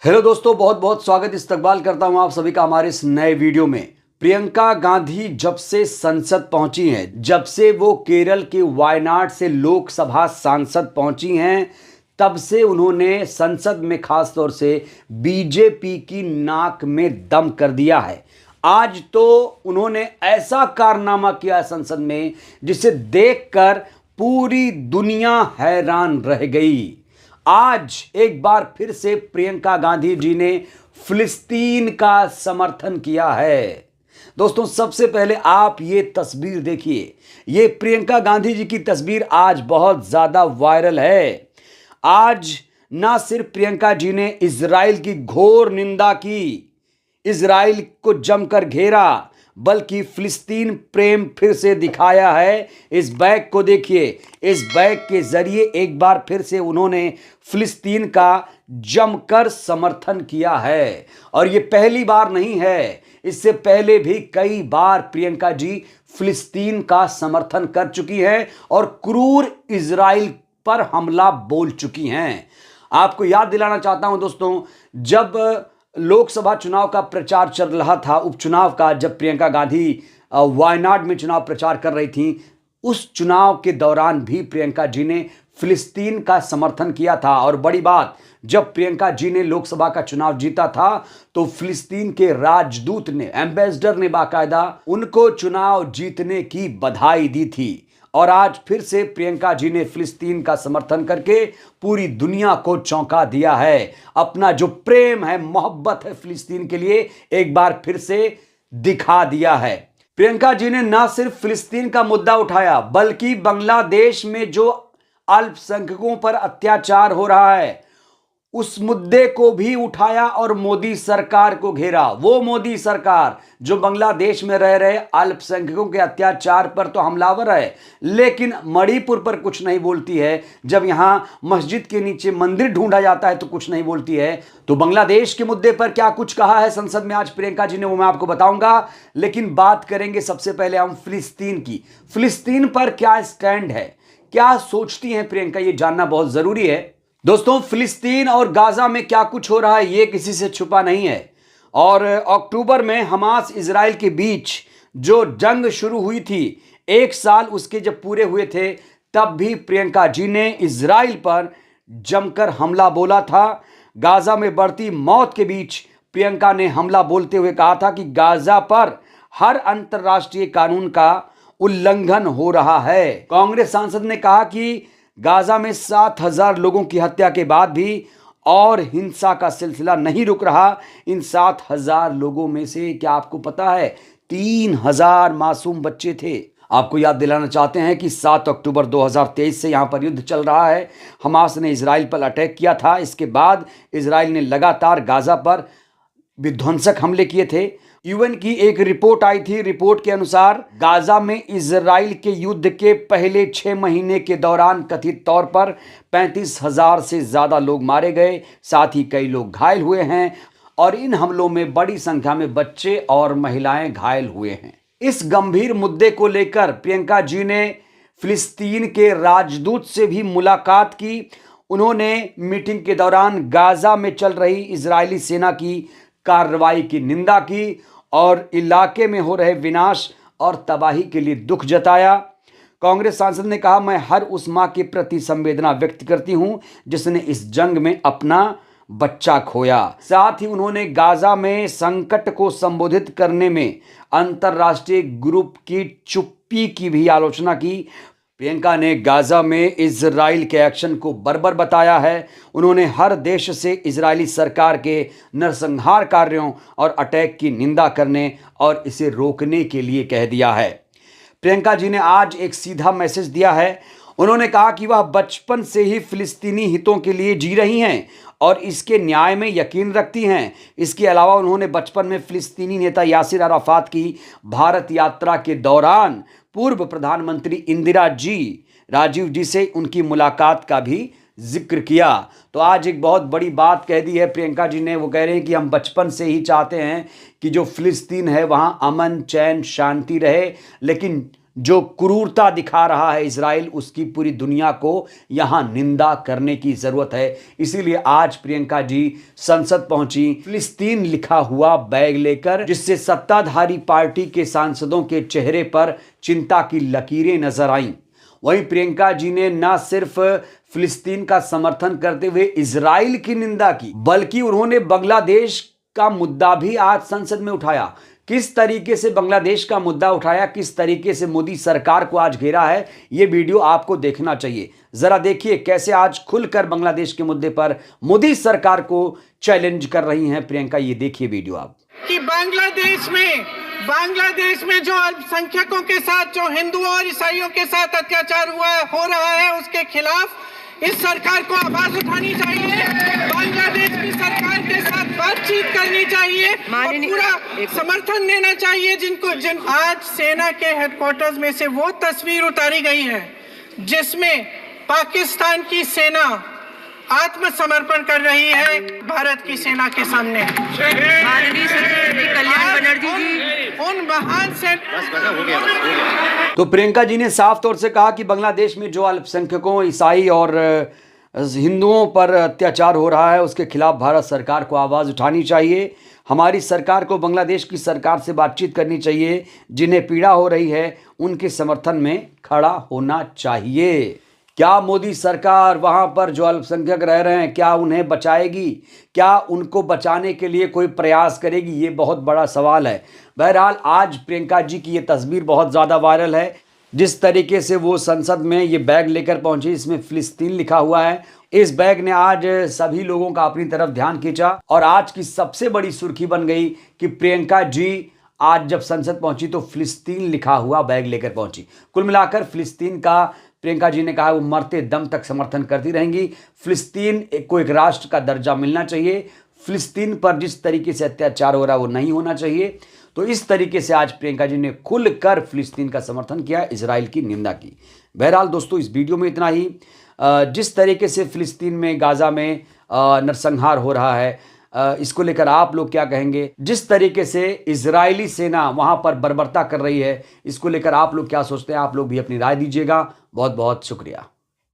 Hello दोस्तों, बहुत बहुत स्वागत इस्तकबाल करता हूं आप सभी का हमारे इस नए वीडियो में। प्रियंका गांधी जब से संसद पहुंची हैं, जब से वो केरल के वायनाड से लोकसभा सांसद पहुंची हैं, तब से उन्होंने संसद में खास तौर से बीजेपी की नाक में दम कर दिया है। आज तो उन्होंने ऐसा कारनामा किया संसद में जिसे देखकर पूरी दुनिया हैरान रह गई। आज एक बार फिर से प्रियंका गांधी जी ने फिलिस्तीन का समर्थन किया है। दोस्तों, सबसे पहले आप ये तस्वीर देखिए। ये प्रियंका गांधी जी की तस्वीर आज बहुत ज्यादा वायरल है। आज ना सिर्फ प्रियंका जी ने इजराइल की घोर निंदा की, इजराइल को जमकर घेरा, बल्कि फिलिस्तीन प्रेम फिर से दिखाया है। इस बैग को देखिए। इस बैग के जरिए एक बार फिर से उन्होंने फिलिस्तीन का जमकर समर्थन किया है। और ये पहली बार नहीं है, इससे पहले भी कई बार प्रियंका जी फिलिस्तीन का समर्थन कर चुकी हैं और क्रूर इजराइल पर हमला बोल चुकी हैं। आपको याद दिलाना चाहता हूं दोस्तों, जब लोकसभा चुनाव का प्रचार चल रहा था, उपचुनाव का, जब प्रियंका गांधी वायनाड में चुनाव प्रचार कर रही थी, उस चुनाव के दौरान भी प्रियंका जी ने फिलिस्तीन का समर्थन किया था। और बड़ी बात, जब प्रियंका जी ने लोकसभा का चुनाव जीता था तो फिलिस्तीन के राजदूत ने, एम्बेसडर ने बाकायदा उनको चुनाव जीतने की बधाई दी थी। और आज फिर से प्रियंका जी ने फिलिस्तीन का समर्थन करके पूरी दुनिया को चौंका दिया है। अपना जो प्रेम है, मोहब्बत है फिलिस्तीन के लिए, एक बार फिर से दिखा दिया है। प्रियंका जी ने ना सिर्फ फिलिस्तीन का मुद्दा उठाया, बल्कि बांग्लादेश में जो अल्पसंख्यकों पर अत्याचार हो रहा है उस मुद्दे को भी उठाया और मोदी सरकार को घेरा। वो मोदी सरकार जो बांग्लादेश में रह रहे अल्पसंख्यकों के अत्याचार पर तो हमलावर है, लेकिन मणिपुर पर कुछ नहीं बोलती है। जब यहां मस्जिद के नीचे मंदिर ढूंढा जाता है तो कुछ नहीं बोलती है। तो बांग्लादेश के मुद्दे पर क्या कुछ कहा है संसद में आज प्रियंका जी ने, वो मैं आपको बताऊंगा। लेकिन बात करेंगे सबसे पहले हम फिलिस्तीन की। फिलिस्तीन पर क्या स्टैंड है, क्या सोचती हैं प्रियंका, ये जानना बहुत जरूरी है। दोस्तों, फिलिस्तीन और गाजा में क्या कुछ हो रहा है ये किसी से छुपा नहीं है। और अक्टूबर में हमास इजराइल के बीच जो जंग शुरू हुई थी, एक साल उसके जब पूरे हुए थे, तब भी प्रियंका जी ने इजराइल पर जमकर हमला बोला था। गाजा में बढ़ती मौत के बीच प्रियंका ने हमला बोलते हुए कहा था कि गाजा पर हर अंतर्राष्ट्रीय कानून का उल्लंघन हो रहा है। कांग्रेस सांसद ने कहा कि गाजा में 7,000 लोगों की हत्या के बाद भी और हिंसा का सिलसिला नहीं रुक रहा। इन 7,000 लोगों में से क्या आपको पता है 3,000 मासूम बच्चे थे। आपको याद दिलाना चाहते हैं कि 7 अक्टूबर 2023 से यहां पर युद्ध चल रहा है। हमास ने इजराइल पर अटैक किया था। इसके बाद इजराइल ने लगातार गाजा पर विध्वंसक हमले किए थे। यूएन की एक रिपोर्ट आई थी। रिपोर्ट के अनुसार गाजा में इजराइल के युद्ध के पहले 6 महीने के दौरान कथित तौर पर 35,000 से ज्यादा लोग मारे गए, साथ ही कई लोग घायल हुए हैं और इन हमलों में बड़ी संख्या में बच्चे और महिलाएं घायल हुए हैं। इस गंभीर मुद्दे को लेकर प्रियंका जी ने फिलिस्तीन के राजदूत से भी मुलाकात की। उन्होंने मीटिंग के दौरान गाजा में चल रही इजरायली सेना की कार्रवाई की निंदा की और इलाके में हो रहे विनाश और तबाही के लिए दुख जताया। कांग्रेस सांसद ने कहा, मैं हर उस मां के प्रति संवेदना व्यक्त करती हूं जिसने इस जंग में अपना बच्चा खोया। साथ ही उन्होंने गाजा में संकट को संबोधित करने में अंतर्राष्ट्रीय ग्रुप की चुप्पी की भी आलोचना की। प्रियंका ने गाजा में इजराइल के एक्शन को बर्बर बताया है। उन्होंने हर देश से इजरायली सरकार के नरसंहार कार्यों और अटैक की निंदा करने और इसे रोकने के लिए कह दिया है। प्रियंका जी ने आज एक सीधा मैसेज दिया है। उन्होंने कहा कि वह बचपन से ही फिलिस्तीनी हितों के लिए जी रही हैं और इसके न्याय में यकीन रखती हैं। इसके अलावा उन्होंने बचपन में फिलिस्तीनी नेता यासिर अराफात की भारत यात्रा के दौरान पूर्व प्रधानमंत्री इंदिरा जी, राजीव जी से उनकी मुलाकात का भी जिक्र किया। तो आज एक बहुत बड़ी बात कह दी है प्रियंका जी ने। वो कह रहे हैं कि हम बचपन से ही चाहते हैं कि जो फिलिस्तीन है वहाँ अमन, चैन, शांति रहे, लेकिन जो क्रूरता दिखा रहा है इजराइल, उसकी पूरी दुनिया को यहां निंदा करने की जरूरत है। इसीलिए आज प्रियंका जी संसद पहुंची, फिलिस्तीन लिखा हुआ बैग लेकर, जिससे सत्ताधारी पार्टी के सांसदों के चेहरे पर चिंता की लकीरें नजर आईं। वहीं प्रियंका जी ने न सिर्फ फिलिस्तीन का समर्थन करते हुए इजराइल की निंदा की, बल्कि उन्होंने बांग्लादेश का मुद्दा भी आज संसद में उठाया। किस तरीके से बांग्लादेश का मुद्दा उठाया, किस तरीके से मोदी सरकार को आज घेरा है, यह वीडियो आपको देखना चाहिए। जरा देखिए कैसे आज खुलकर बांग्लादेश के मुद्दे पर मोदी सरकार को चैलेंज कर रही हैं प्रियंका। ये देखिए वीडियो आप। कि बांग्लादेश में जो अल्पसंख्यकों के साथ, जो हिंदुओं और ईसाइयों के साथ अत्याचार हो रहा है, उसके खिलाफ इस सरकार को आवाज उठानी चाहिए। बांग्लादेश की सरकार के साथ बातचीत करनी चाहिए और पूरा समर्थन देना चाहिए। जिन आज सेना के हेडक्वार्टर्स में से वो तस्वीर उतारी गई है जिसमें पाकिस्तान की सेना आत्मसमर्पण कर रही है भारत की सेना के सामने। माननीय कल्याण बनर्जी जी उन महान से तो प्रियंका जी ने साफ तौर से कहा कि बांग्लादेश में जो अल्पसंख्यकों, ईसाई और हिंदुओं पर अत्याचार हो रहा है, उसके खिलाफ भारत सरकार को आवाज़ उठानी चाहिए। हमारी सरकार को बांग्लादेश की सरकार से बातचीत करनी चाहिए। जिन्हें पीड़ा हो रही है उनके समर्थन में खड़ा होना चाहिए। क्या मोदी सरकार वहां पर जो अल्पसंख्यक रह रहे हैं, क्या उन्हें बचाएगी? क्या उनको बचाने के लिए कोई प्रयास करेगी? ये बहुत बड़ा सवाल है। बहरहाल आज प्रियंका जी की ये तस्वीर बहुत ज़्यादा वायरल है। जिस तरीके से वो संसद में ये बैग लेकर पहुंची, इसमें फिलिस्तीन लिखा हुआ है। इस बैग ने आज सभी लोगों का अपनी तरफ ध्यान खींचा और आज की सबसे बड़ी सुर्खी बन गई कि प्रियंका जी आज जब संसद पहुंची तो फिलिस्तीन लिखा हुआ बैग लेकर पहुंची। कुल मिलाकर फिलिस्तीन का प्रियंका जी ने कहा वो मरते दम तक समर्थन करती रहेंगी। फिलिस्तीन को एक राष्ट्र का दर्जा मिलना चाहिए। फिलिस्तीन पर जिस तरीके से अत्याचार हो रहा है वो नहीं होना चाहिए। तो इस तरीके से आज प्रियंका जी ने खुलकर फिलिस्तीन का समर्थन किया, इजराइल की निंदा की। बहरहाल दोस्तों, इस वीडियो में इतना ही। जिस तरीके से फिलिस्तीन में, गाजा में नरसंहार हो रहा है, इसको लेकर आप लोग क्या कहेंगे? जिस तरीके से इजरायली सेना वहां पर बर्बरता कर रही है, इसको लेकर आप लोग क्या सोचते हैं? आप लोग भी अपनी राय दीजिएगा। बहुत बहुत शुक्रिया।